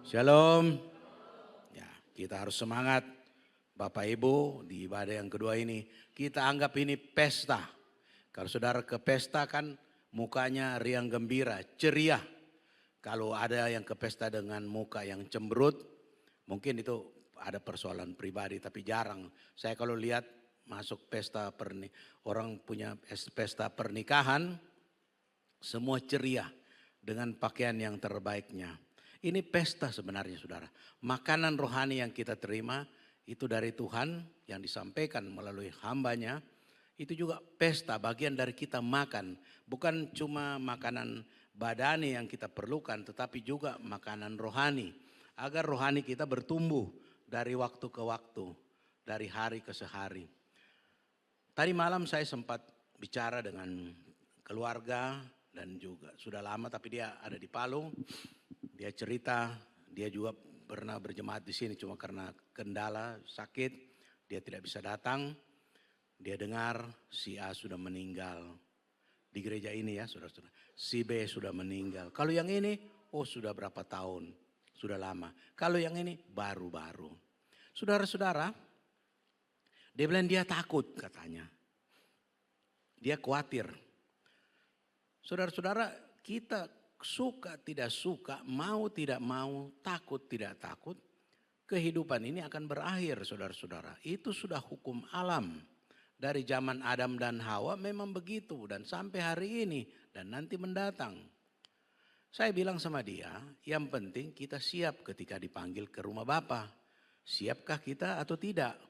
Shalom. Ya, kita harus semangat. Bapak Ibu, di ibadah yang kedua ini kita anggap ini pesta. Kalau saudara ke pesta kan mukanya riang gembira, ceria. Kalau ada yang ke pesta dengan muka yang cemberut, mungkin itu ada persoalan pribadi, tapi jarang. Saya kalau lihat masuk pesta orang punya pesta pernikahan, semua ceria dengan pakaian yang terbaiknya. Ini pesta sebenarnya saudara. Makanan rohani yang kita terima itu dari Tuhan yang disampaikan melalui hambanya. Itu juga pesta, bagian dari kita makan. Bukan cuma makanan badani yang kita perlukan, tetapi juga makanan rohani. Agar rohani kita bertumbuh dari waktu ke waktu, dari hari ke sehari. Tadi malam saya sempat bicara dengan keluarga dan juga sudah lama tapi dia ada di Palu. Dia cerita, dia juga pernah berjemaat di sini cuma karena kendala sakit, dia tidak bisa datang. Dia dengar si A sudah meninggal di gereja ini ya saudara-saudara. Si B sudah meninggal. Kalau yang ini, oh sudah berapa tahun, sudah lama. Kalau yang ini baru-baru. Saudara-saudara, dia bilang dia takut katanya. Dia khawatir. Saudara-saudara, kita suka tidak suka, mau tidak mau, takut tidak takut, kehidupan ini akan berakhir saudara-saudara. Itu sudah hukum alam. Dari zaman Adam dan Hawa memang begitu dan sampai hari ini dan nanti mendatang. Saya bilang sama dia, yang penting kita siap ketika dipanggil ke rumah Bapa. Siapkah kita atau tidak?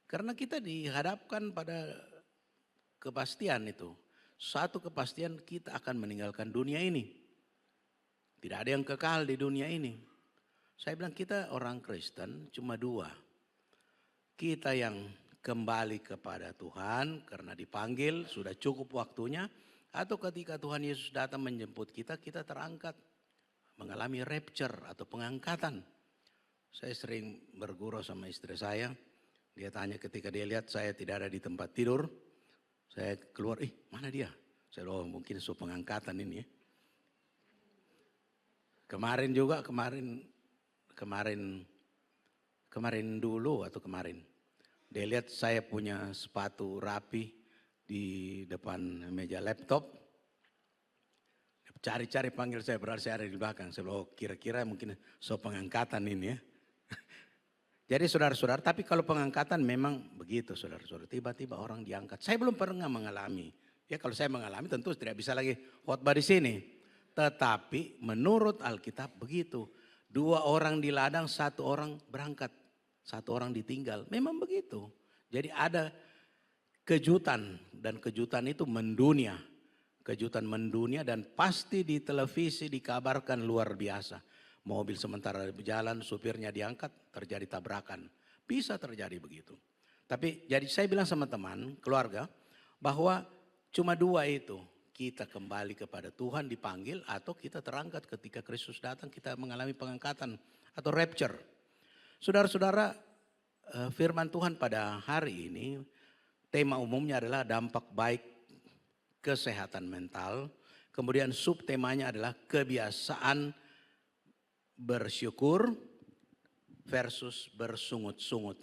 Karena kita dihadapkan pada kepastian itu. Satu kepastian kita akan meninggalkan dunia ini. Tidak ada yang kekal di dunia ini. Saya bilang kita orang Kristen cuma dua. Kita yang kembali kepada Tuhan karena dipanggil sudah cukup waktunya. Atau ketika Tuhan Yesus datang menjemput kita, kita terangkat. Mengalami rapture atau pengangkatan. Saya sering bergurau sama istri saya. Dia tanya ketika dia lihat saya tidak ada di tempat tidur. Saya keluar, mana dia? Saya bilang, mungkin pengangkatan ini ya. Kemarin dia lihat saya punya sepatu rapi di depan meja laptop. Cari-cari panggil saya, berarti saya ada di belakang. Saya bilang, kira-kira mungkin pengangkatan ini ya. Jadi saudara-saudara, tapi kalau pengangkatan memang begitu saudara-saudara. Tiba-tiba orang diangkat. Saya belum pernah mengalami. Ya kalau saya mengalami tentu tidak bisa lagi khotbah di sini. Tetapi menurut Alkitab begitu. 2 orang di ladang, 1 orang berangkat. 1 orang ditinggal. Memang begitu. Jadi ada kejutan dan kejutan itu mendunia. Kejutan mendunia dan pasti di televisi dikabarkan luar biasa. Mobil sementara berjalan, supirnya diangkat, terjadi tabrakan. Bisa terjadi begitu. Tapi jadi saya bilang sama teman, keluarga, bahwa cuma 2 itu. Kita kembali kepada Tuhan dipanggil atau kita terangkat ketika Kristus datang kita mengalami pengangkatan atau rapture. Saudara-saudara, firman Tuhan pada hari ini tema umumnya adalah dampak baik kesehatan mental. Kemudian subtemanya adalah kebiasaan bersyukur versus bersungut-sungut.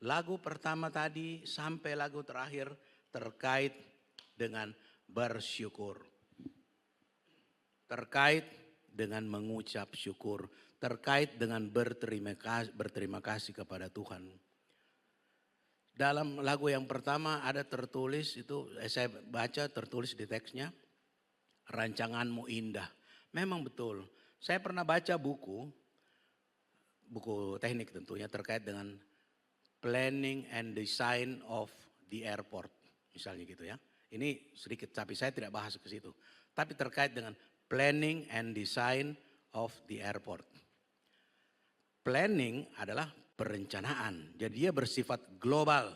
Lagu pertama tadi sampai lagu terakhir terkait dengan bersyukur. Terkait dengan mengucap syukur. Terkait dengan berterima kasih kepada Tuhan. Dalam lagu yang pertama ada tertulis itu, saya baca tertulis di teksnya. Rancanganmu indah. Memang betul. Saya pernah baca buku teknik tentunya terkait dengan planning and design of the airport. Misalnya gitu ya. Ini sedikit tapi saya tidak bahas ke situ. Tapi terkait dengan planning and design of the airport. Planning adalah perencanaan. Jadi dia bersifat global.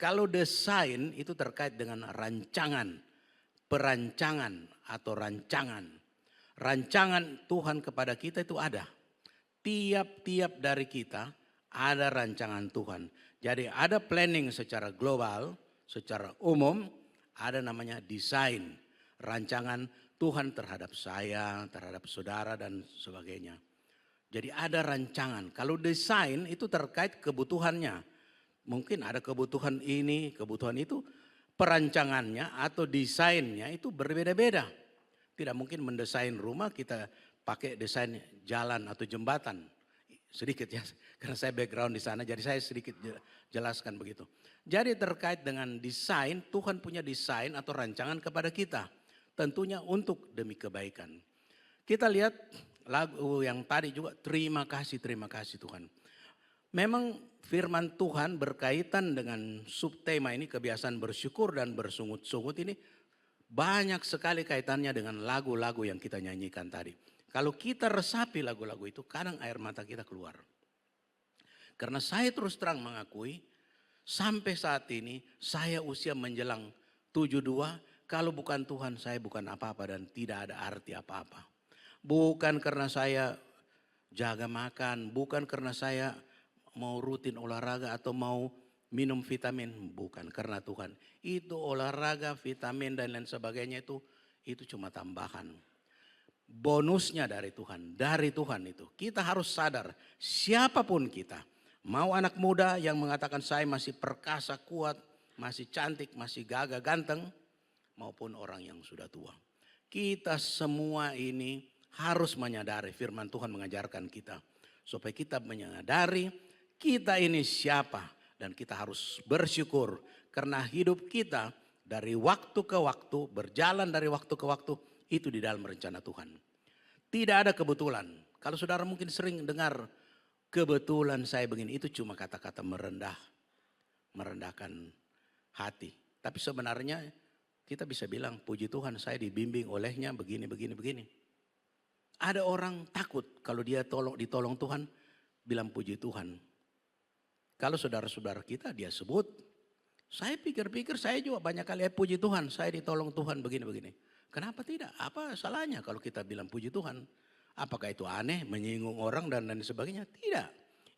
Kalau desain itu terkait dengan rancangan, perancangan atau rancangan. Rancangan Tuhan kepada kita itu ada. Tiap-tiap dari kita ada rancangan Tuhan. Jadi ada planning secara global, secara umum, ada namanya desain. Rancangan Tuhan terhadap saya, terhadap saudara dan sebagainya. Jadi ada rancangan. Kalau desain itu terkait kebutuhannya. Mungkin ada kebutuhan ini, kebutuhan itu. Perancangannya atau desainnya itu berbeda-beda. Tidak mungkin mendesain rumah kita pakai desain jalan atau jembatan. Sedikit ya, karena saya background di sana, jadi saya sedikit jelaskan begitu. Jadi terkait dengan desain, Tuhan punya desain atau rancangan kepada kita. Tentunya untuk demi kebaikan. Kita lihat lagu yang tadi juga, terima kasih Tuhan. Memang firman Tuhan berkaitan dengan subtema ini, kebiasaan bersyukur dan bersungut-sungut ini. Banyak sekali kaitannya dengan lagu-lagu yang kita nyanyikan tadi. Kalau kita resapi lagu-lagu itu, kadang air mata kita keluar. Karena saya terus terang mengakui, sampai saat ini saya usia menjelang 72, kalau bukan Tuhan saya bukan apa-apa dan tidak ada arti apa-apa. Bukan karena saya jaga makan, bukan karena saya mau rutin olahraga atau mau minum vitamin, bukan karena Tuhan. Itu olahraga, vitamin dan lain sebagainya itu cuma tambahan. Bonusnya dari Tuhan itu. Kita harus sadar siapapun kita. Mau anak muda yang mengatakan saya masih perkasa, kuat, masih cantik, masih gagah, ganteng. Maupun orang yang sudah tua. Kita semua ini harus menyadari firman Tuhan mengajarkan kita. Supaya kita menyadari kita ini siapa. Dan kita harus bersyukur karena hidup kita dari waktu ke waktu, berjalan dari waktu ke waktu, itu di dalam rencana Tuhan. Tidak ada kebetulan. Kalau saudara mungkin sering dengar kebetulan saya begini, itu cuma kata-kata merendahkan hati. Tapi sebenarnya kita bisa bilang puji Tuhan saya dibimbing olehnya begini. Ada orang takut kalau dia ditolong Tuhan bilang puji Tuhan. Kalau saudara-saudara kita dia sebut, saya pikir-pikir saya juga banyak kali puji Tuhan, saya ditolong Tuhan begini. Kenapa tidak? Apa salahnya kalau kita bilang puji Tuhan? Apakah itu aneh, menyinggung orang dan lain sebagainya? Tidak.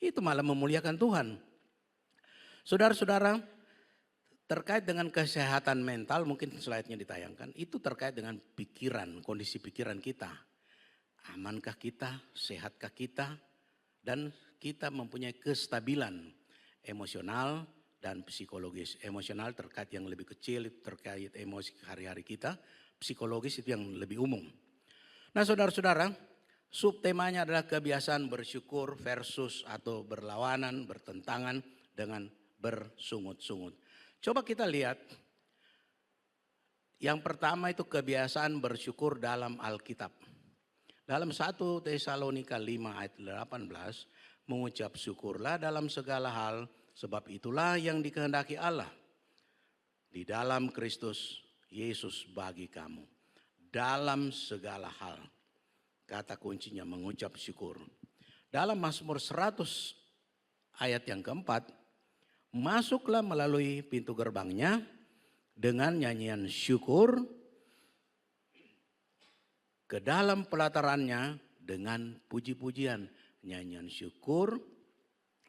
Itu malah memuliakan Tuhan. Saudara-saudara, terkait dengan kesehatan mental, mungkin slide-nya ditayangkan, itu terkait dengan pikiran, kondisi pikiran kita. Amankah kita, sehatkah kita, dan kita mempunyai kestabilan emosional dan psikologis. Emosional terkait yang lebih kecil, terkait emosi hari-hari kita. Psikologis itu yang lebih umum. Nah saudara-saudara, subtemanya adalah kebiasaan bersyukur versus atau berlawanan, bertentangan dengan bersungut-sungut. Coba kita lihat, yang pertama itu kebiasaan bersyukur dalam Alkitab. Dalam 1 Tesalonika 5 ayat 18, mengucap syukurlah dalam segala hal, sebab itulah yang dikehendaki Allah di dalam Kristus Yesus bagi kamu. Dalam segala hal. Kata kuncinya mengucap syukur. Dalam Mazmur 100 ayat yang keempat, masuklah melalui pintu gerbangnya dengan nyanyian syukur, ke dalam pelatarannya dengan puji-pujian. Nyanyian syukur,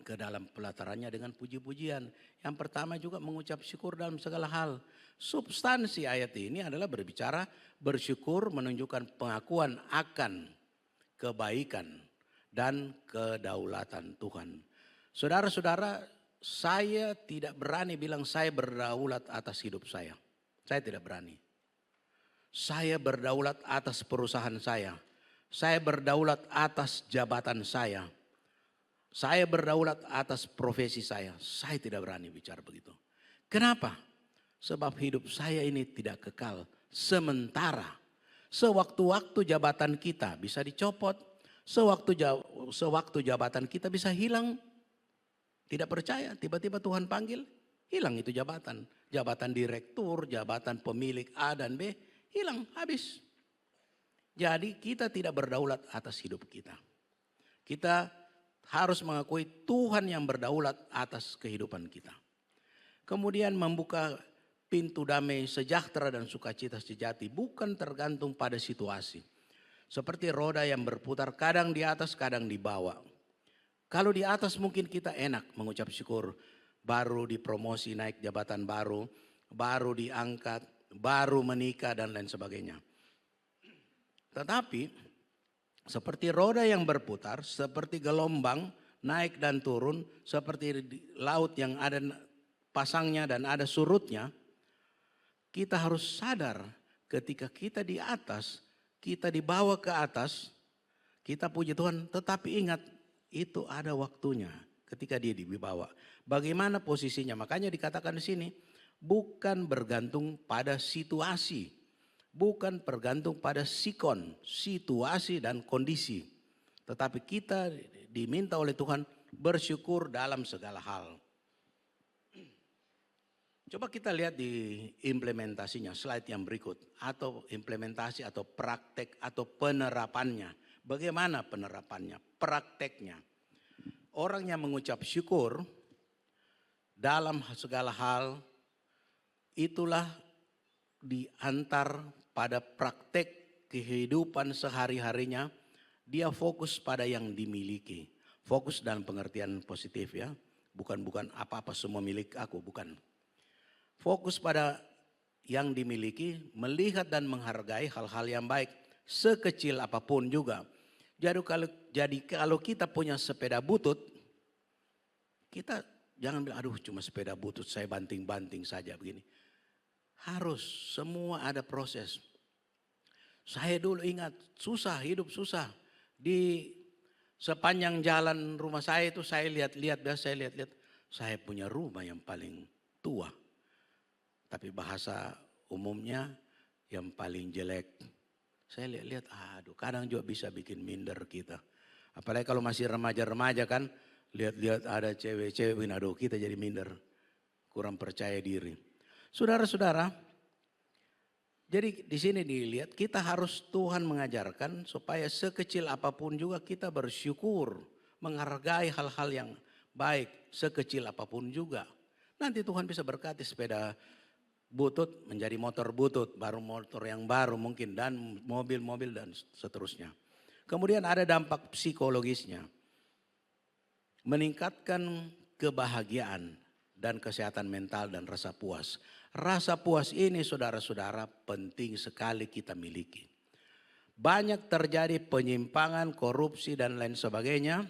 ke dalam pelatarannya dengan puji-pujian. Yang pertama juga mengucap syukur dalam segala hal. Substansi ayat ini adalah berbicara bersyukur, menunjukkan pengakuan akan kebaikan dan kedaulatan Tuhan. Saudara-saudara, saya tidak berani bilang saya berdaulat atas hidup saya. Saya tidak berani. Saya berdaulat atas perusahaan saya. Saya berdaulat atas jabatan saya. Saya berdaulat atas profesi saya. Saya tidak berani bicara begitu. Kenapa? Sebab hidup saya ini tidak kekal. Sementara. Sewaktu-waktu jabatan kita bisa dicopot. Sewaktu jabatan kita bisa hilang. Tidak percaya, tiba-tiba Tuhan panggil. Hilang itu jabatan. Jabatan direktur, jabatan pemilik A dan B. Hilang, habis. Jadi kita tidak berdaulat atas hidup kita. Kita harus mengakui Tuhan yang berdaulat atas kehidupan kita. Kemudian membuka pintu damai, sejahtera dan sukacita sejati bukan tergantung pada situasi. Seperti roda yang berputar kadang di atas kadang di bawah. Kalau di atas mungkin kita enak mengucap syukur. Baru dipromosi naik jabatan baru diangkat, baru menikah dan lain sebagainya. Tetapi seperti roda yang berputar, seperti gelombang naik dan turun, seperti laut yang ada pasangnya dan ada surutnya. Kita harus sadar ketika kita di atas, kita dibawa ke atas, kita puji Tuhan, tetapi ingat itu ada waktunya ketika dia dibawa. Bagaimana posisinya? Makanya dikatakan di sini, bukan bergantung pada situasi, bukan bergantung pada sikon, situasi dan kondisi. Tetapi kita diminta oleh Tuhan bersyukur dalam segala hal. Coba kita lihat di implementasinya, slide yang berikut. Atau implementasi atau praktek atau penerapannya. Bagaimana penerapannya, prakteknya. Orang yang mengucap syukur dalam segala hal, itulah diantar pada praktek kehidupan sehari-harinya. Dia fokus pada yang dimiliki. Fokus dalam pengertian positif ya. Bukan apa-apa semua milik aku, bukan. Fokus pada yang dimiliki, melihat dan menghargai hal-hal yang baik, sekecil apapun juga. Jadi kalau kita punya sepeda butut, kita jangan bilang, aduh cuma sepeda butut saya banting-banting saja begini. Harus, semua ada proses. Saya dulu ingat, susah, hidup susah. Di sepanjang jalan rumah saya itu saya lihat-lihat, saya punya rumah yang paling tua. Tapi bahasa umumnya yang paling jelek. Saya lihat-lihat, aduh kadang juga bisa bikin minder kita. Apalagi kalau masih remaja-remaja kan, lihat-lihat ada cewek-cewek, aduh kita jadi minder. Kurang percaya diri. Saudara-saudara, jadi di sini dilihat kita harus Tuhan mengajarkan supaya sekecil apapun juga kita bersyukur. Menghargai hal-hal yang baik, sekecil apapun juga. Nanti Tuhan bisa berkati sepeda butut menjadi motor butut, baru motor yang baru mungkin dan mobil-mobil dan seterusnya. Kemudian ada dampak psikologisnya. Meningkatkan kebahagiaan dan kesehatan mental dan rasa puas. Rasa puas ini saudara-saudara penting sekali kita miliki. Banyak terjadi penyimpangan, korupsi dan lain sebagainya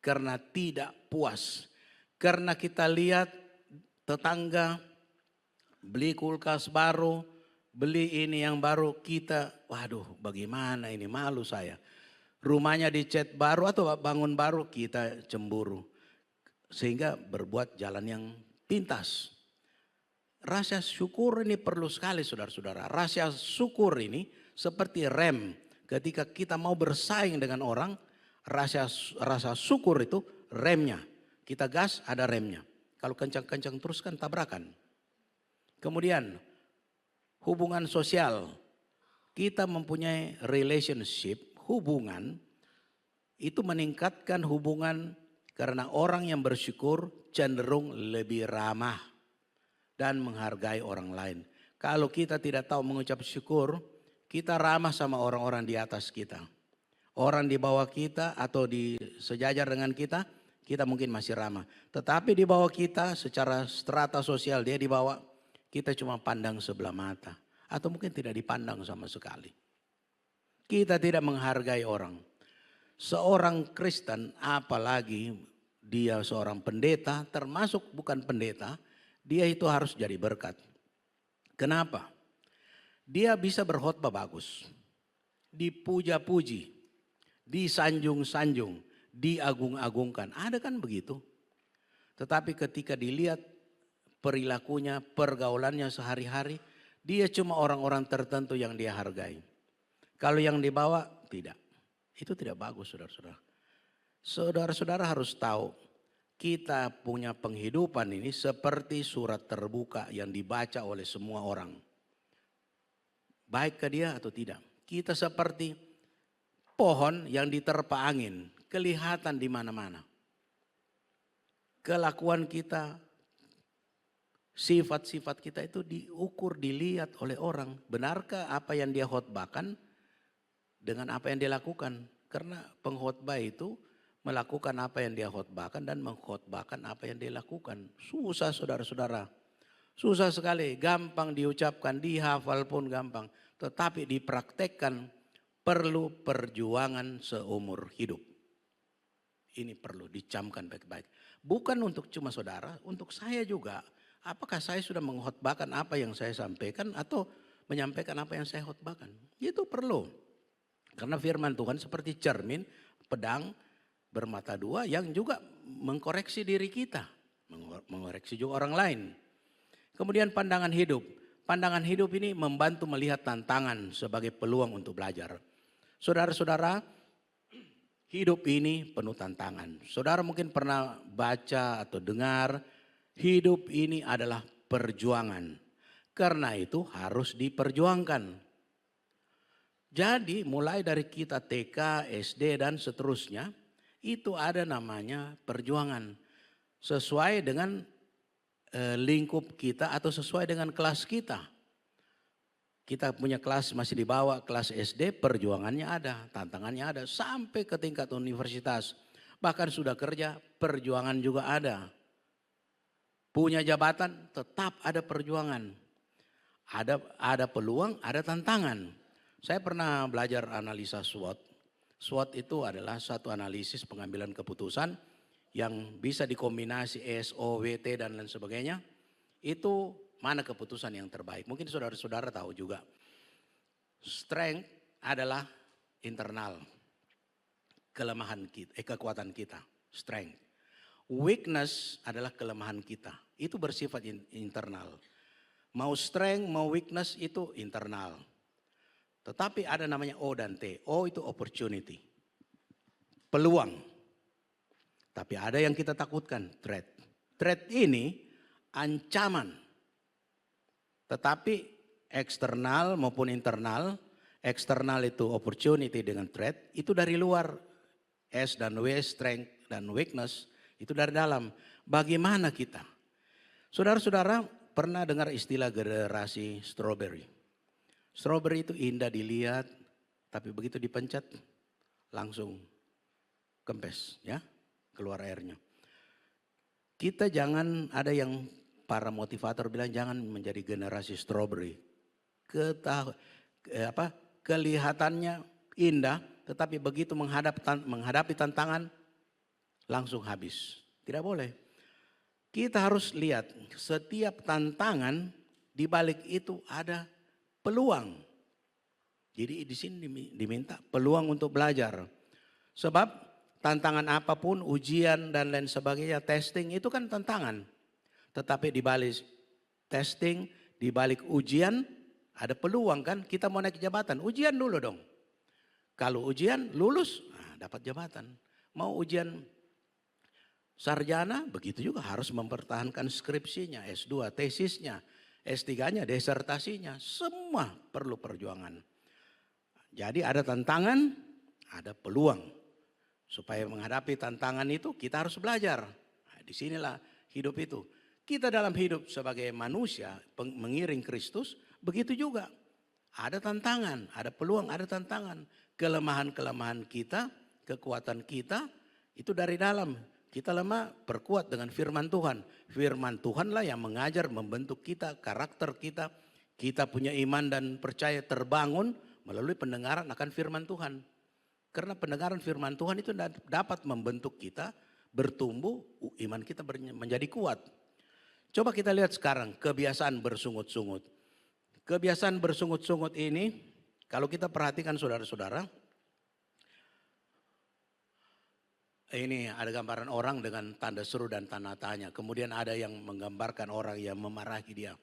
karena tidak puas. Karena kita lihat tetangga beli kulkas baru, beli ini yang baru, kita waduh bagaimana ini, malu saya. Rumahnya dicat baru atau bangun baru, kita cemburu. Sehingga berbuat jalan yang pintas. Rasa syukur ini perlu sekali saudara-saudara. Rasa syukur ini seperti rem. Ketika kita mau bersaing dengan orang, rasa syukur itu remnya. Kita gas ada remnya. Kalau kencang-kencang terus kan tabrakan. Kemudian hubungan sosial, kita mempunyai relationship, hubungan itu meningkatkan hubungan karena orang yang bersyukur cenderung lebih ramah dan menghargai orang lain. Kalau kita tidak tahu mengucap syukur, kita ramah sama orang-orang di atas kita. Orang di bawah kita atau di sejajar dengan kita mungkin masih ramah. Tetapi di bawah kita secara strata sosial dia di bawah, kita cuma pandang sebelah mata. Atau mungkin tidak dipandang sama sekali. Kita tidak menghargai orang. Seorang Kristen apalagi dia seorang pendeta, termasuk bukan pendeta, dia itu harus jadi berkat. Kenapa? Dia bisa berkhotbah bagus. Dipuja-puji. Disanjung-sanjung. Diagung-agungkan. Ada kan begitu? Tetapi ketika dilihat perilakunya, pergaulannya sehari-hari, dia cuma orang-orang tertentu yang dia hargai. Kalau yang dibawa, tidak. Itu tidak bagus saudara-saudara. Saudara-saudara harus tahu, kita punya penghidupan ini seperti surat terbuka yang dibaca oleh semua orang. Baik ke dia atau tidak. Kita seperti pohon yang diterpa angin, kelihatan di mana-mana. Kelakuan kita, sifat-sifat kita itu diukur, dilihat oleh orang. Benarkah apa yang dia khotbahkan dengan apa yang dia lakukan? Karena pengkhotbah itu melakukan apa yang dia khotbahkan dan mengkhotbahkan apa yang dia lakukan. Susah saudara-saudara. Susah sekali, gampang diucapkan, dihafal pun gampang. Tetapi dipraktekkan perlu perjuangan seumur hidup. Ini perlu dicamkan baik-baik. Bukan untuk cuma saudara, untuk saya juga. Apakah saya sudah mengkhotbahkan apa yang saya sampaikan atau menyampaikan apa yang saya khotbahkan? Itu perlu. Karena firman Tuhan seperti cermin, pedang bermata dua yang juga mengkoreksi diri kita. Mengoreksi juga orang lain. Kemudian pandangan hidup. Pandangan hidup ini membantu melihat tantangan sebagai peluang untuk belajar. Saudara-saudara, hidup ini penuh tantangan. Saudara mungkin pernah baca atau dengar, hidup ini adalah perjuangan. Karena itu harus diperjuangkan. Jadi mulai dari kita TK, SD dan seterusnya, itu ada namanya perjuangan. Sesuai dengan lingkup kita atau sesuai dengan kelas kita. Kita punya kelas masih di bawah kelas SD, perjuangannya ada, tantangannya ada. Sampai ke tingkat universitas, bahkan sudah kerja, perjuangan juga ada. Punya jabatan, tetap ada perjuangan. Ada peluang, ada tantangan. Saya pernah belajar analisa SWOT. SWOT itu adalah satu analisis pengambilan keputusan yang bisa dikombinasi SO, WT dan lain sebagainya. Itu mana keputusan yang terbaik. Mungkin saudara-saudara tahu juga. Strength adalah internal. Kelemahan kita, kekuatan kita. Strength. Weakness adalah kelemahan kita. Itu bersifat internal. Mau strength, mau weakness itu internal. Tetapi ada namanya O dan T. O itu opportunity. Peluang. Tapi ada yang kita takutkan, threat. Threat ini ancaman. Tetapi eksternal maupun internal, eksternal itu opportunity dengan threat, itu dari luar. S dan W, strength dan weakness, itu dari dalam. Bagaimana kita? Saudara-saudara pernah dengar istilah generasi strawberry. Strawberry itu indah dilihat, tapi begitu dipencet langsung kempes, ya, keluar airnya. Kita jangan, ada yang para motivator bilang jangan menjadi generasi strawberry. Kelihatannya indah, tetapi begitu menghadapi tantangan langsung habis. Tidak boleh. Kita harus lihat setiap tantangan di balik itu ada peluang. Jadi di sini diminta peluang untuk belajar. Sebab tantangan apapun, ujian dan lain sebagainya, testing itu kan tantangan. Tetapi di balik testing, di balik ujian ada peluang kan. Kita mau naik jabatan, ujian dulu dong. Kalau ujian lulus, nah dapat jabatan. Mau ujian sarjana, begitu juga harus mempertahankan skripsinya, S2, tesisnya, S3-nya, disertasinya. Semua perlu perjuangan. Jadi ada tantangan, ada peluang. Supaya menghadapi tantangan itu kita harus belajar. Nah, disinilah hidup itu. Kita dalam hidup sebagai manusia mengiring Kristus, begitu juga. Ada tantangan, ada peluang, ada tantangan. Kelemahan-kelemahan kita, kekuatan kita, itu dari dalam. Kita lemah, perkuat dengan firman Tuhan. Firman Tuhanlah yang mengajar, membentuk kita, karakter kita. Kita punya iman dan percaya terbangun melalui pendengaran akan firman Tuhan. Karena pendengaran firman Tuhan itu dapat membentuk kita bertumbuh, iman kita menjadi kuat. Coba kita lihat sekarang kebiasaan bersungut-sungut. Kebiasaan bersungut-sungut ini kalau kita perhatikan saudara-saudara. Ini ada gambaran orang dengan tanda seru dan tanda tanya. Kemudian ada yang menggambarkan orang yang memarahi dia.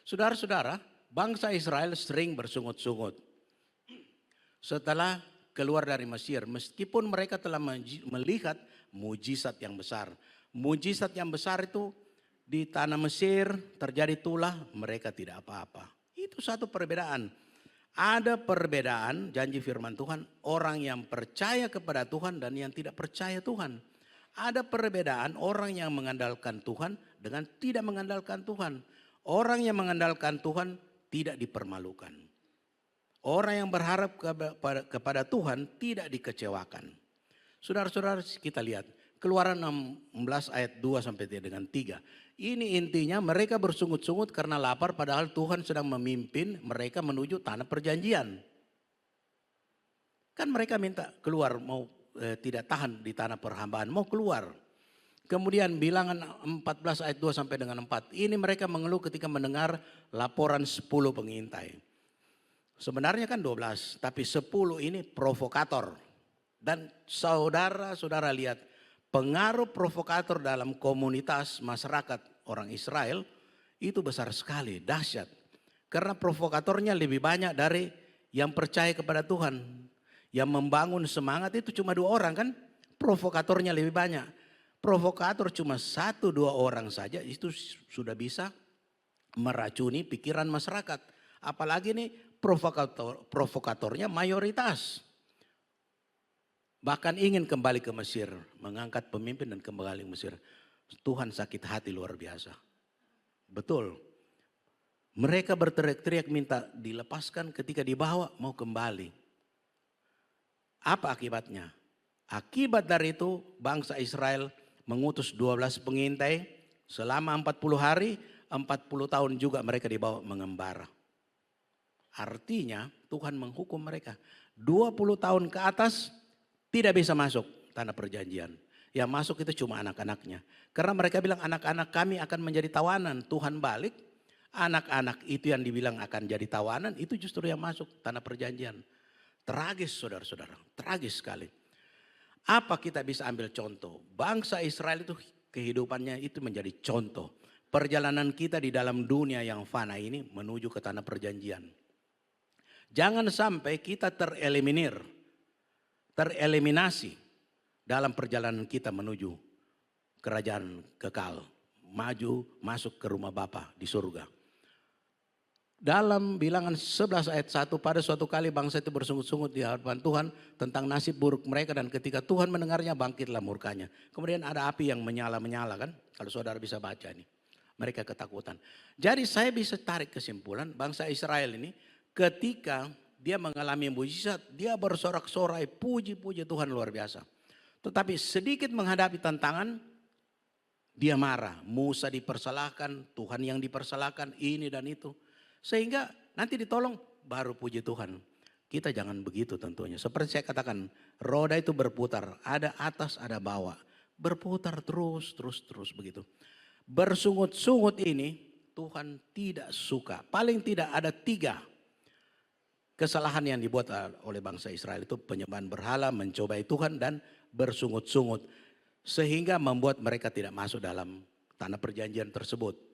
Saudara-saudara, bangsa Israel sering bersungut-sungut. Setelah keluar dari Mesir, meskipun mereka telah melihat mujizat yang besar. Mujizat yang besar itu di tanah Mesir terjadi tulah, mereka tidak apa-apa. Itu satu perbedaan. Ada perbedaan janji firman Tuhan, orang yang percaya kepada Tuhan dan yang tidak percaya Tuhan. Ada perbedaan orang yang mengandalkan Tuhan dengan tidak mengandalkan Tuhan. Orang yang mengandalkan Tuhan tidak dipermalukan. Orang yang berharap kepada Tuhan tidak dikecewakan. Saudara-saudara kita lihat Keluaran 16 ayat 2 sampai dengan 3. Ini intinya mereka bersungut-sungut karena lapar padahal Tuhan sedang memimpin mereka menuju tanah perjanjian. Kan mereka minta keluar, mau tidak tahan di tanah perhambaan, mau keluar. Kemudian bilangan 14 ayat 2 sampai dengan 4. Ini mereka mengeluh ketika mendengar laporan 10 pengintai. Sebenarnya kan 12, tapi 10 ini provokator. Dan saudara-saudara lihat pengaruh provokator dalam komunitas masyarakat orang Israel itu besar sekali, dahsyat. Karena provokatornya lebih banyak dari yang percaya kepada Tuhan. Yang membangun semangat itu cuma 2 orang kan, provokatornya lebih banyak. Provokator cuma 1-2 orang saja itu sudah bisa meracuni pikiran masyarakat. Apalagi nih provokatornya mayoritas. Bahkan ingin kembali ke Mesir, mengangkat pemimpin dan kembali ke Mesir. Tuhan sakit hati luar biasa. Betul. Mereka berteriak-teriak minta dilepaskan, ketika dibawa mau kembali. Apa akibatnya? Akibat dari itu bangsa Israel mengutus 12 pengintai selama 40 hari, 40 tahun juga mereka dibawa mengembara. Artinya Tuhan menghukum mereka. 20 tahun ke atas tidak bisa masuk tanah perjanjian. Yang masuk itu cuma anak-anaknya. Karena mereka bilang anak-anak kami akan menjadi tawanan. Tuhan balik, anak-anak itu yang dibilang akan jadi tawanan itu justru yang masuk tanah perjanjian. Tragis saudara-saudara, tragis sekali. Apa kita bisa ambil contoh? Bangsa Israel itu kehidupannya itu menjadi contoh. Perjalanan kita di dalam dunia yang fana ini menuju ke tanah perjanjian. Jangan sampai kita tereliminasi dalam perjalanan kita menuju kerajaan kekal. Maju masuk ke rumah Bapa di surga. Dalam bilangan 11 ayat 1, pada suatu kali bangsa itu bersungut-sungut di hadapan Tuhan tentang nasib buruk mereka, dan ketika Tuhan mendengarnya bangkitlah murkanya. Kemudian ada api yang menyala-menyala kan, kalau saudara bisa baca ini. Mereka ketakutan. Jadi saya bisa tarik kesimpulan bangsa Israel ini ketika dia mengalami mujizat, dia bersorak-sorai puji-puji Tuhan luar biasa. Tetapi sedikit menghadapi tantangan, dia marah. Musa dipersalahkan, Tuhan yang dipersalahkan, ini dan itu. Sehingga nanti ditolong baru puji Tuhan. Kita jangan begitu tentunya. Seperti saya katakan, roda itu berputar. Ada atas, ada bawah. Berputar terus begitu. Bersungut-sungut ini Tuhan tidak suka. Paling tidak ada 3 kesalahan yang dibuat oleh bangsa Israel itu. Penyembahan berhala, mencobai Tuhan, dan bersungut-sungut. Sehingga membuat mereka tidak masuk dalam tanah perjanjian tersebut.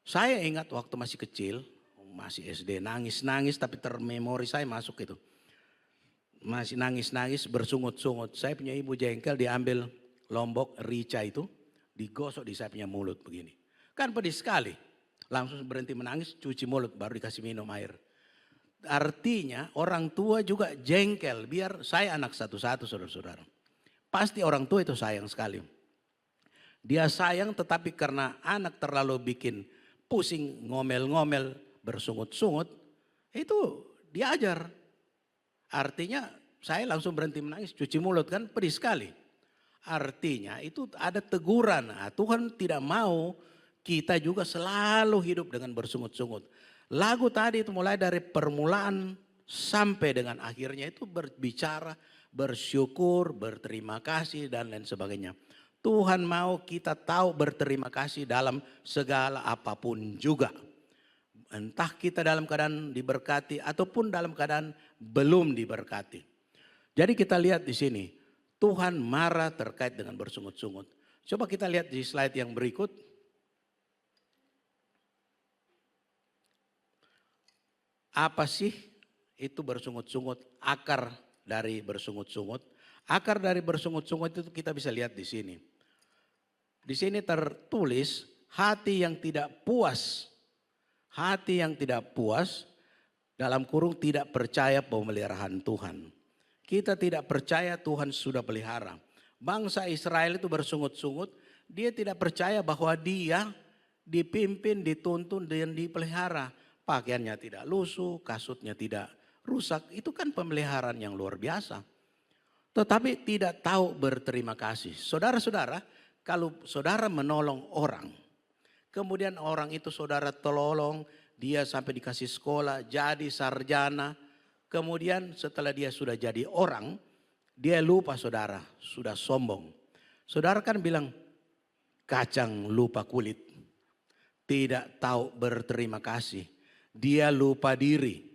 Saya ingat waktu masih kecil, masih SD, nangis-nangis tapi termemori saya masuk itu. Masih nangis-nangis bersungut-sungut. Saya punya ibu jengkel, diambil lombok rica itu, digosok di saya punya mulut begini. Kan pedih sekali. Langsung berhenti menangis, cuci mulut, baru dikasih minum air. Artinya orang tua juga jengkel, biar saya anak satu-satu saudara-saudara. Pasti orang tua itu sayang sekali. Dia sayang tetapi karena anak terlalu bikin pusing, ngomel-ngomel, bersungut-sungut, itu diajar. Artinya saya langsung berhenti menangis, cuci mulut kan, pedih sekali. Artinya itu ada teguran. Nah, Tuhan tidak mau kita juga selalu hidup dengan bersungut-sungut. Lagu tadi itu mulai dari permulaan sampai dengan akhirnya itu berbicara, bersyukur, berterima kasih dan lain sebagainya. Tuhan mau kita tahu berterima kasih dalam segala apapun juga. Entah kita dalam keadaan diberkati ataupun dalam keadaan belum diberkati. Jadi kita lihat di sini, Tuhan marah terkait dengan bersungut-sungut. Coba kita lihat di slide yang berikut. Apa sih itu bersungut-sungut? Akar dari bersungut-sungut. Akar dari bersungut-sungut itu kita bisa lihat di sini. Di sini tertulis hati yang tidak puas. Hati yang tidak puas dalam kurung tidak percaya pemeliharaan Tuhan. Kita tidak percaya Tuhan sudah pelihara. Bangsa Israel itu bersungut-sungut. Dia tidak percaya bahwa dia dipimpin, dituntun dan dipelihara. Pakaiannya tidak lusuh, kasutnya tidak rusak. Itu kan pemeliharaan yang luar biasa. Tetapi tidak tahu berterima kasih. Saudara-saudara, kalau saudara menolong orang, kemudian orang itu saudara tolong, dia sampai dikasih sekolah, jadi sarjana, Kemudian setelah dia sudah jadi orang, dia lupa saudara, sudah sombong. Saudara kan bilang, kacang lupa kulit, tidak tahu berterima kasih. Dia lupa diri.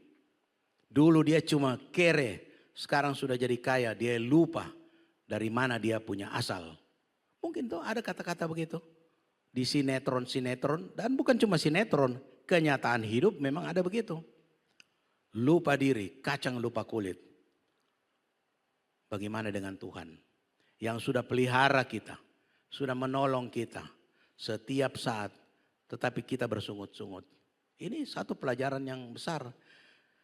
Dulu dia cuma kere, sekarang sudah jadi kaya, dia lupa dari mana dia punya asal. Mungkin tuh ada kata-kata begitu di sinetron-sinetron, dan bukan cuma sinetron, kenyataan hidup memang ada begitu. Lupa diri, kacang lupa kulit. Bagaimana dengan Tuhan yang sudah pelihara kita, sudah menolong kita setiap saat, tetapi kita bersungut-sungut. Ini satu pelajaran yang besar.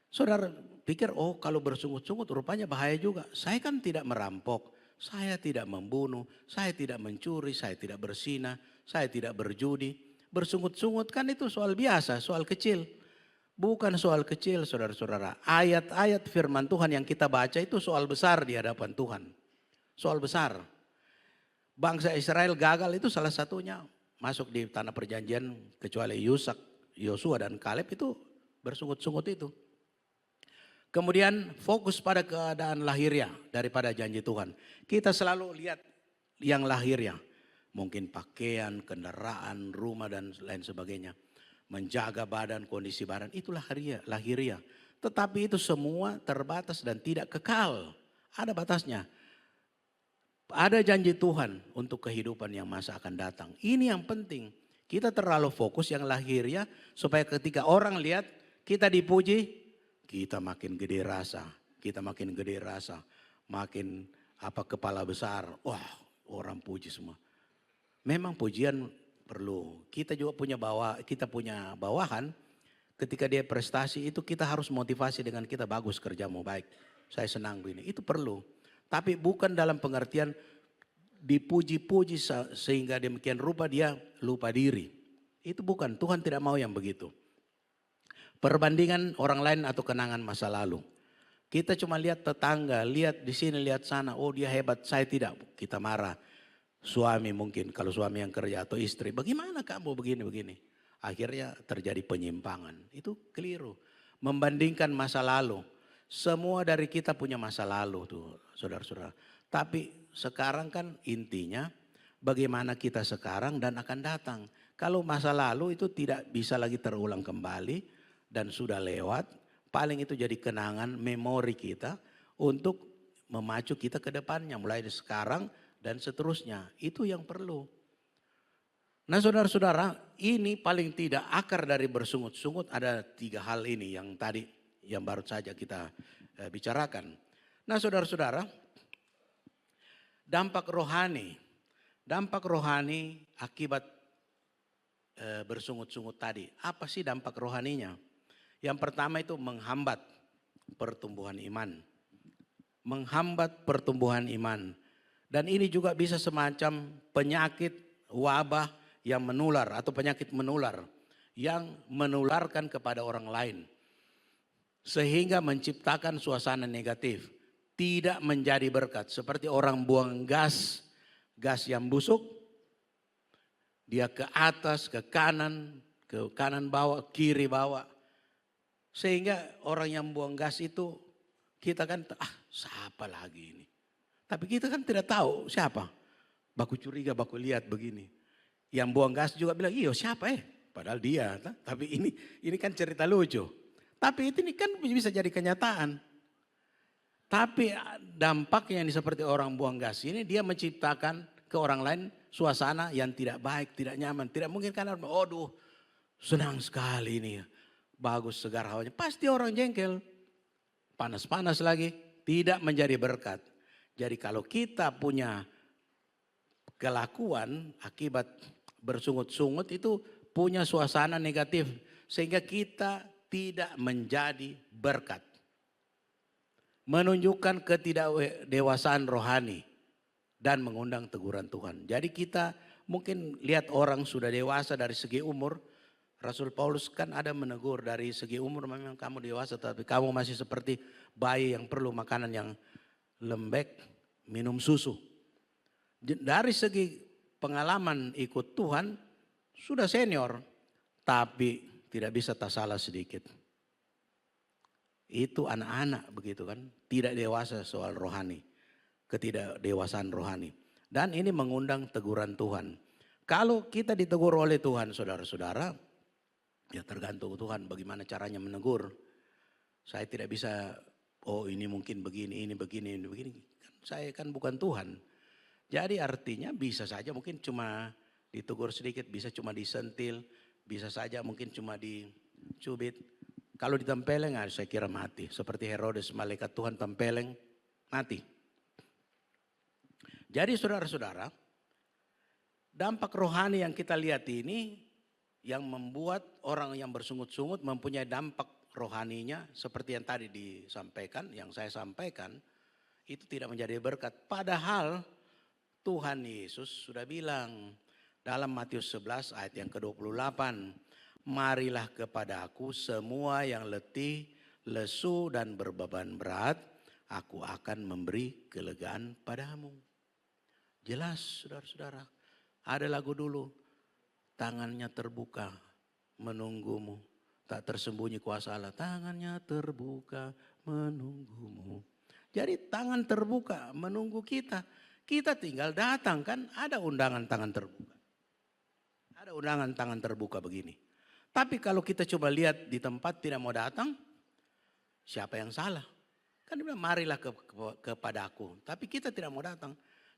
Saudara pikir, oh kalau bersungut-sungut rupanya bahaya juga. Saya kan tidak merampok, saya tidak membunuh, saya tidak mencuri, saya tidak berzina, saya tidak berjudi. Bersungut-sungut kan itu soal biasa, soal kecil. Bukan soal kecil saudara-saudara. Ayat-ayat firman Tuhan yang kita baca itu soal besar di hadapan Tuhan. Soal besar. Bangsa Israel gagal itu salah satunya. Masuk di tanah perjanjian kecuali Yosua dan Kaleb itu bersungut-sungut itu. Kemudian fokus pada keadaan lahiriah daripada janji Tuhan. Kita selalu lihat yang lahiriah. Mungkin pakaian, kendaraan, rumah dan lain sebagainya. Menjaga badan, kondisi badan, itu lahiriah. Tetapi itu semua terbatas dan tidak kekal. Ada batasnya. Ada janji Tuhan untuk kehidupan yang masa akan datang. Ini yang penting. Kita terlalu fokus yang lahiriah supaya ketika orang lihat kita dipuji, kita makin gede rasa, makin kepala besar, wah orang puji semua. Memang pujian perlu, kita juga punya bawahan, ketika dia prestasi itu kita harus motivasi dengan kita, bagus kerjamu baik, saya senang begini, itu perlu. Tapi bukan dalam pengertian dipuji-puji sehingga demikian rupa dia lupa diri. Itu bukan, Tuhan tidak mau yang begitu. Perbandingan orang lain atau kenangan masa lalu. Kita cuma lihat tetangga, lihat di sini, lihat sana, oh dia hebat, saya tidak. Kita marah. Suami mungkin, kalau suami yang kerja atau istri, bagaimana kamu begini-begini. Akhirnya terjadi penyimpangan, itu keliru. Membandingkan masa lalu. Semua dari kita punya masa lalu tuh saudara-saudara. Tapi sekarang kan intinya bagaimana kita sekarang dan akan datang. Kalau masa lalu itu tidak bisa lagi terulang kembali. Dan sudah lewat, paling itu jadi kenangan memori kita untuk memacu kita ke depannya. Mulai dari sekarang dan seterusnya, itu yang perlu. Nah saudara-saudara, ini paling tidak akar dari bersungut-sungut ada 3 hal ini yang tadi, yang baru saja kita bicarakan. Nah saudara-saudara, dampak rohani akibat bersungut-sungut tadi. Apa sih dampak rohaninya? Yang pertama itu menghambat pertumbuhan iman. Menghambat pertumbuhan iman. Dan ini juga bisa semacam penyakit wabah yang menular atau penyakit menular. Yang menularkan kepada orang lain. Sehingga menciptakan suasana negatif. Tidak menjadi berkat. Seperti orang buang gas yang busuk. Dia ke atas, ke kanan bawah, kiri bawah. Sehingga orang yang buang gas itu kita kan siapa lagi ini. Tapi kita kan tidak tahu siapa. Baku curiga, baku lihat begini. Yang buang gas juga bilang iya siapa padahal dia. Tapi ini kan cerita lucu. Tapi ini kan bisa jadi kenyataan. Tapi dampaknya ini seperti orang buang gas ini dia menciptakan ke orang lain suasana yang tidak baik, tidak nyaman. Tidak mungkin kan aduh senang sekali ini ya. Bagus segar hawanya, pasti orang jengkel. Panas-panas lagi, tidak menjadi berkat. Jadi kalau kita punya kelakuan akibat bersungut-sungut itu punya suasana negatif. Sehingga kita tidak menjadi berkat. Menunjukkan ketidakdewasaan rohani. Dan mengundang teguran Tuhan. Jadi kita mungkin lihat orang sudah dewasa dari segi umur. Rasul Paulus kan ada menegur dari segi umur memang kamu dewasa tapi kamu masih seperti bayi yang perlu makanan yang lembek, minum susu. Dari segi pengalaman ikut Tuhan sudah senior tapi tidak bisa tak salah sedikit. itu anak-anak begitu kan. Tidak dewasa soal rohani, ketidakdewasaan rohani. Dan ini mengundang teguran Tuhan. Kalau kita ditegur oleh Tuhan saudara-saudara, ya tergantung Tuhan bagaimana caranya menegur. Saya tidak bisa, oh ini mungkin begini, ini begini, ini begini. Saya kan bukan Tuhan. Jadi artinya bisa saja mungkin cuma ditegur sedikit, bisa cuma disentil, bisa saja mungkin cuma dicubit. Kalau ditempeleng saya kira mati. Seperti Herodes, malaikat Tuhan tempeleng, mati. Jadi saudara-saudara, dampak rohani yang kita lihat ini yang membuat orang yang bersungut-sungut mempunyai dampak rohaninya seperti yang tadi disampaikan, yang saya sampaikan, itu tidak menjadi berkat. Padahal Tuhan Yesus sudah bilang dalam Matius 11 ayat yang ke-28, marilah kepadaku semua yang letih, lesu dan berbeban berat, aku akan memberi kelegaan padamu. Jelas saudara-saudara. Ada lagu dulu, tangannya terbuka menunggumu, tak tersembunyi kuasa Allah. Tangannya terbuka menunggumu. Jadi tangan terbuka menunggu kita. Kita tinggal datang kan, ada undangan tangan terbuka. Ada undangan tangan terbuka begini. Tapi kalau kita coba lihat di tempat tidak mau datang, siapa yang salah? Kan dia bilang marilah kepadaku, tapi kita tidak mau datang.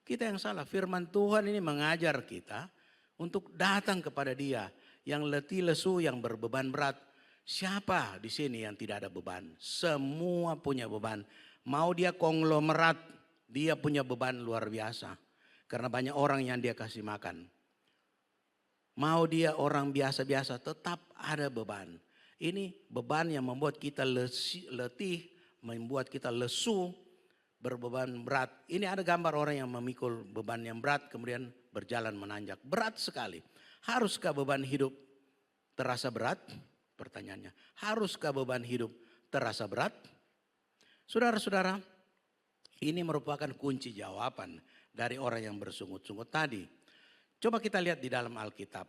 Kita yang salah. Firman Tuhan ini mengajar kita untuk datang kepada Dia yang letih lesu, yang berbeban berat. Siapa di sini yang tidak ada beban? Semua punya beban. Mau dia konglomerat, dia punya beban luar biasa. Karena banyak orang yang dia kasih makan. Mau dia orang biasa-biasa, tetap ada beban. Ini beban yang membuat kita letih, membuat kita lesu, berbeban berat. Ini ada gambar orang yang memikul beban yang berat kemudian berjalan menanjak. Berat sekali. Haruskah beban hidup terasa berat? Pertanyaannya. Haruskah beban hidup terasa berat? Saudara-saudara, ini merupakan kunci jawaban dari orang yang bersungut-sungut tadi. Coba kita lihat di dalam Alkitab.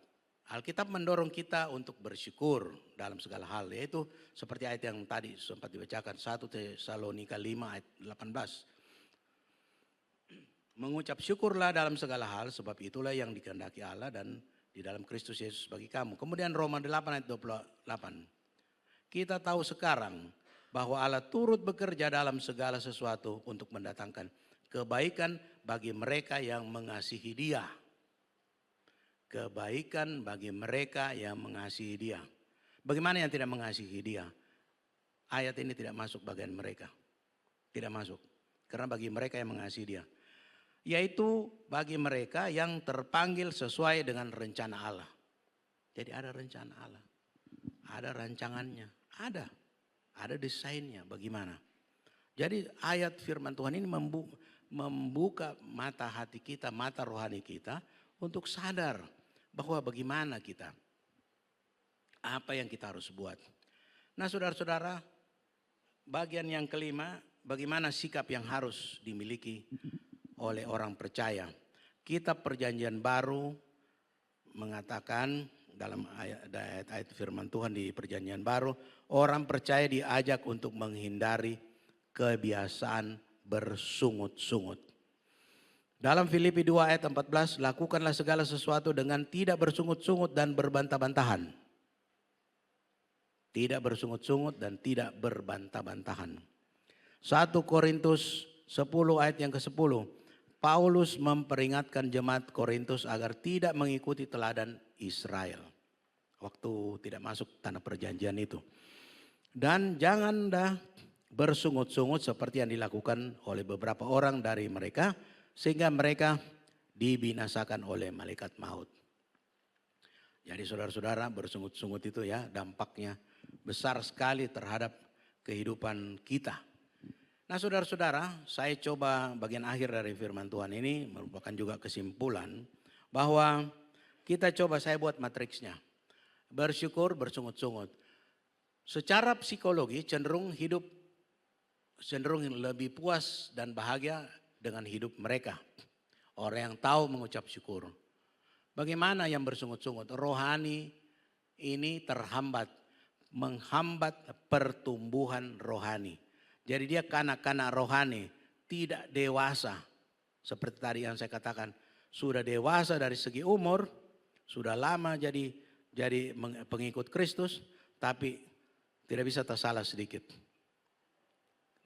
Alkitab mendorong kita untuk bersyukur dalam segala hal. Yaitu seperti ayat yang tadi sempat dibacakan. 1 Tesalonika 5 ayat 18. Mengucap syukurlah dalam segala hal sebab itulah yang dikehendaki Allah dan di dalam Kristus Yesus bagi kamu. Kemudian Roma 8 ayat 28. Kita tahu sekarang bahwa Allah turut bekerja dalam segala sesuatu untuk mendatangkan kebaikan bagi mereka yang mengasihi Dia. Kebaikan bagi mereka yang mengasihi Dia. Bagaimana yang tidak mengasihi Dia? Ayat ini tidak masuk bagian mereka. Tidak masuk. Karena bagi mereka yang mengasihi Dia. Yaitu bagi mereka yang terpanggil sesuai dengan rencana Allah. Jadi ada rencana Allah. Ada rancangannya. Ada desainnya bagaimana. Jadi ayat firman Tuhan ini membuka mata hati kita, mata rohani kita untuk sadar bahwa bagaimana kita, apa yang kita harus buat. Nah saudara-saudara, bagian yang kelima, bagaimana sikap yang harus dimiliki oleh orang percaya. Kitab Perjanjian Baru mengatakan dalam ayat-ayat firman Tuhan di Perjanjian Baru, orang percaya diajak untuk menghindari kebiasaan bersungut-sungut. Dalam Filipi 2 ayat 14, lakukanlah segala sesuatu dengan tidak bersungut-sungut dan berbantah-bantahan. Tidak bersungut-sungut dan tidak berbantah-bantahan. 1 Korintus 10 ayat yang ke-10, Paulus memperingatkan jemaat Korintus agar tidak mengikuti teladan Israel. Waktu tidak masuk tanah perjanjian itu. Dan janganlah bersungut-sungut seperti yang dilakukan oleh beberapa orang dari mereka, sehingga mereka dibinasakan oleh malaikat maut. Jadi saudara-saudara, bersungut-sungut itu ya dampaknya besar sekali terhadap kehidupan kita. Nah saudara-saudara, saya coba bagian akhir dari firman Tuhan ini merupakan juga kesimpulan bahwa kita coba, saya buat matriksnya. Bersyukur, bersungut-sungut. Secara psikologi cenderung lebih puas dan bahagia dengan hidup mereka. Orang yang tahu mengucap syukur. Bagaimana yang bersungut-sungut? Rohani ini terhambat. menghambat pertumbuhan rohani. Jadi dia kanak-kanak rohani, tidak dewasa. Seperti tadi yang saya katakan, sudah dewasa dari segi umur, sudah lama jadi pengikut Kristus, tapi tidak bisa tersalah sedikit.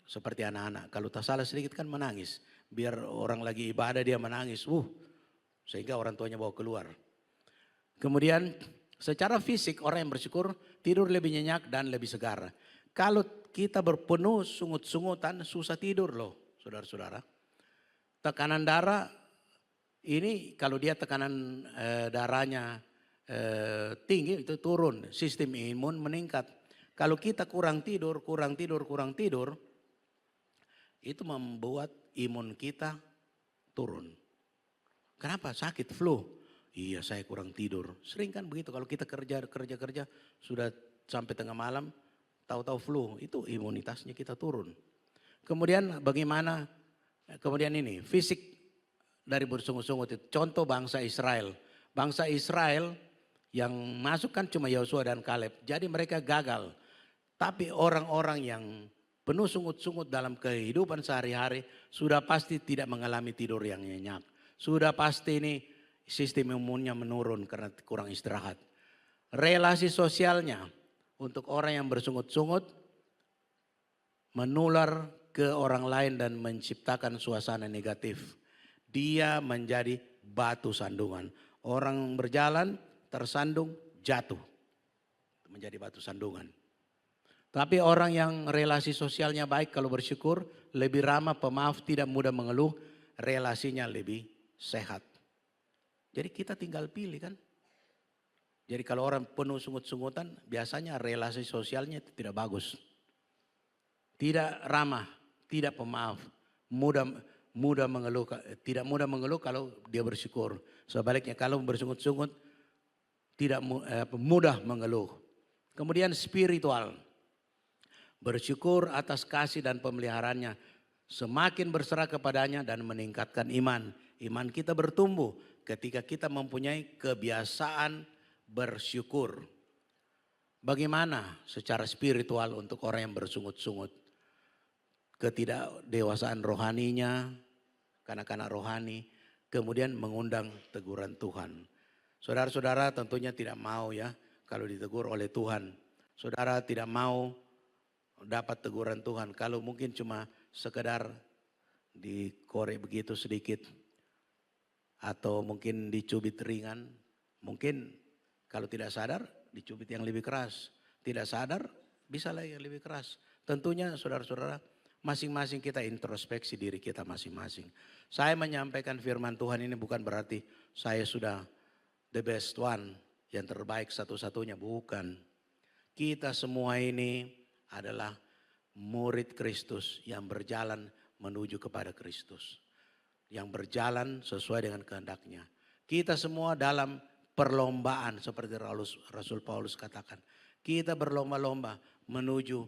Seperti anak-anak, kalau tersalah sedikit kan menangis. Biar orang lagi ibadah dia menangis, sehingga orang tuanya bawa keluar. Kemudian secara fisik orang yang bersyukur tidur lebih nyenyak dan lebih segar. Kalau kita berpenuh sungut-sungutan susah tidur loh saudara-saudara. Tekanan darah ini kalau dia tekanan darahnya tinggi itu turun, sistem imun meningkat. Kalau kita kurang tidur, itu membuat imun kita turun. Kenapa? Sakit, flu. Iya saya kurang tidur. Sering kan begitu kalau kita kerja sudah sampai tengah malam tahu-tahu flu. Itu imunitasnya kita turun. Kemudian bagaimana? Kemudian ini fisik dari bersungut-sungut itu. Contoh bangsa Israel. Bangsa Israel yang masuk kan cuma Yosua dan Kaleb. Jadi mereka gagal. Tapi orang-orang yang penuh sungut-sungut dalam kehidupan sehari-hari sudah pasti tidak mengalami tidur yang nyenyak. Sudah pasti ini sistem imunnya menurun karena kurang istirahat. Relasi sosialnya untuk orang yang bersungut-sungut menular ke orang lain dan menciptakan suasana negatif. Dia menjadi batu sandungan. Orang berjalan tersandung jatuh. Menjadi batu sandungan. Tapi orang yang relasi sosialnya baik kalau bersyukur, lebih ramah, pemaaf, tidak mudah mengeluh, relasinya lebih sehat. Jadi kita tinggal pilih kan. Jadi kalau orang penuh sungut-sungutan biasanya relasi sosialnya itu tidak bagus. Tidak ramah, tidak pemaaf, mudah mengeluh, tidak mudah mengeluh kalau dia bersyukur. Sebaliknya kalau bersungut-sungut tidak mudah mengeluh. Kemudian spiritual. Bersyukur atas kasih dan pemeliharaannya. Semakin berserah kepadanya dan meningkatkan iman. Iman kita bertumbuh ketika kita mempunyai kebiasaan bersyukur. Bagaimana secara spiritual untuk orang yang bersungut-sungut? Ketidakdewasaan rohaninya, kanak-kanak rohani, kemudian mengundang teguran Tuhan. Saudara-saudara tentunya tidak mau ya kalau ditegur oleh Tuhan. Saudara tidak mau dapat teguran Tuhan kalau mungkin cuma sekedar dikorek begitu sedikit. Atau mungkin dicubit ringan, mungkin kalau tidak sadar dicubit yang lebih keras. Tidak sadar bisa lagi yang lebih keras. Tentunya saudara-saudara masing-masing kita introspeksi diri kita masing-masing. Saya menyampaikan firman Tuhan ini bukan berarti saya sudah the best one, yang terbaik satu-satunya, bukan. Kita semua ini adalah murid Kristus yang berjalan menuju kepada Kristus. Yang berjalan sesuai dengan kehendaknya. Kita semua dalam perlombaan seperti Rasul Paulus katakan. Kita berlomba-lomba menuju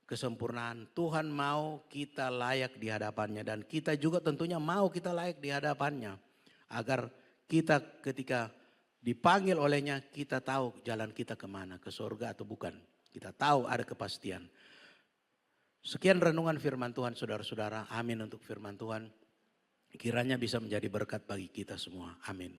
kesempurnaan. Tuhan mau kita layak di hadapannya dan kita juga tentunya mau kita layak di hadapannya. Agar kita ketika dipanggil olehnya kita tahu jalan kita kemana, ke surga atau bukan. Kita tahu ada kepastian. Sekian renungan firman Tuhan saudara-saudara. Amin untuk firman Tuhan. Kiranya bisa menjadi berkat bagi kita semua. Amin.